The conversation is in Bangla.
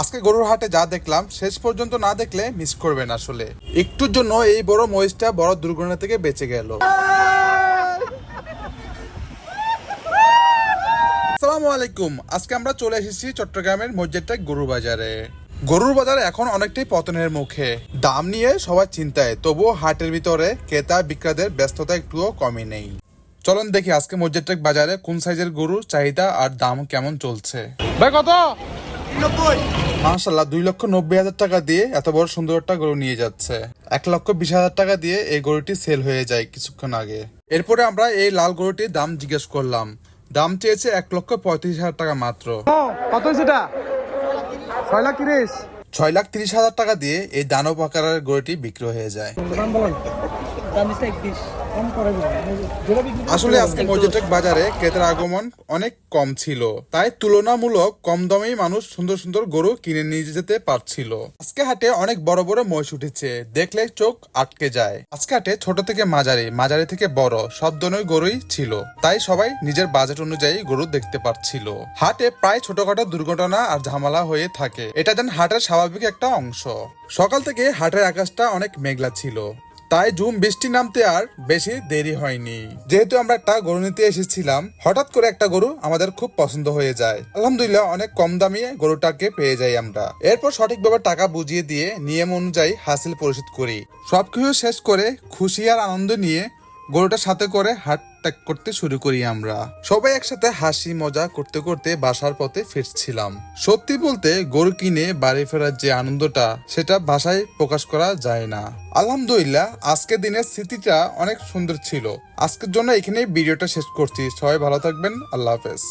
আজকে গরুর হাটে যা দেখলাম শেষ পর্যন্ত না দেখলে মিস করবেন। আসলে একটুর জন্য এই বড় মহিষটা বড় দুর্ঘটনা থেকে বেঁচে গেল। আসসালামু আলাইকুম। আজকে আমরা চলে এসেছি চট্টগ্রামের মসজিদটাক গরু বাজারে। গরুর বাজার এখন অনেকটাই পতনের মুখে, দাম নিয়ে সবাই চিন্তায়, তবুও হাটের ভিতরে ক্রেতা বিক্রেতাদের ব্যস্ততা একটুও কমে নেই। চলুন দেখি আজকে মসজিদটাক বাজারে কোন সাইজের গরুর চাহিদা আর দাম কেমন চলছে। ভাই কত? মাশাআল্লাহ, 2,90,000 টাকা দিয়ে এত বড় সুন্দর একটা গরু নিয়ে যাচ্ছে। 1,20,000 টাকা দিয়ে এই গরুটি সেল হয়ে যায় কিছুক্ষণ আগে। এরপরে আমরা এই লাল গরুটির দাম জিজ্ঞেস করলাম। দাম চেয়েছে 1,35,000 টাকা মাত্র। কত সেটা? 6,30,000। 6,30,000 টাকা দিয়ে এই দানব আকারের গরুটি বিক্রি হয়ে যায়। আসলে আজকে মসজিদটাক বাজারে ক্রেতার আগমন অনেক কম ছিল, তাই তুলনামূলক কম দামেই মানুষ সুন্দর সুন্দর গরু কিনে নিয়ে যেতে পারছিল। আজকে হাটে অনেক বড় বড় মহিষ উঠেছে, দেখলে চোখ আটকে যায়। আজকে হাটে ছোট থেকে মাঝারি, মাঝারি থেকে বড় সব ধরনের গরুই ছিল, তাই সবাই নিজের বাজেট অনুযায়ী গরু দেখতে পারছিল। হাটে প্রায় ছোটখাটো দুর্ঘটনা আর ঝামেলা হয়ে থাকে, এটা যেন হাটের স্বাভাবিক একটা অংশ। সকাল থেকে হাটের আকাশটা অনেক মেঘলা ছিল, তাই ঝুম বৃষ্টি নামতে আর বেশি দেরি হয়নি। যেহেতু আমরা একটা গরু নিতে এসেছিলাম, হঠাৎ করে একটা গরু আমাদের খুব পছন্দ হয়ে যায়। আলহামদুলিল্লাহ অনেক কম দামে গরুটাকে পেয়ে যাই আমরা। এরপর সঠিকভাবে টাকা বুঝিয়ে দিয়ে নিয়ম অনুযায়ী হাসিল পরিশোধ করি। সবকিছু শেষ করে খুশি আর আনন্দ নিয়ে গরুটার সাথে করে হাট ত্যাগ করতে শুরু করি আমরা। সবাই একসাথে হাসি মজা করতে করতে বাসার পথে ফিরছিলাম। সত্যি বলতে গরু কিনে বাড়ি ফেরার যে আনন্দটা, সেটা ভাষায় প্রকাশ করা যায় না। আলহামদুলিল্লাহ আজকের দিনের স্মৃতিটা অনেক সুন্দর ছিল। আজকের জন্য এখানেই ভিডিওটা শেষ করছি। সবাই ভালো থাকবেন। আল্লাহ হাফেজ।